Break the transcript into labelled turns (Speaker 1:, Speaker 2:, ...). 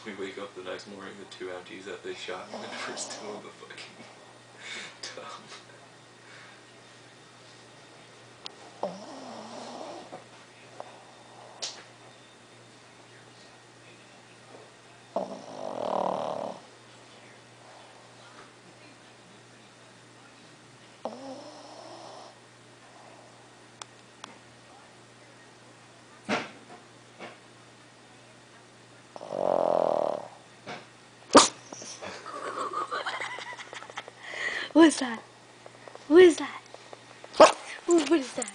Speaker 1: We wake up the next morning, the 2 empties that they shot, and we're still in the fucking tub.
Speaker 2: What is that? What is that? What is that?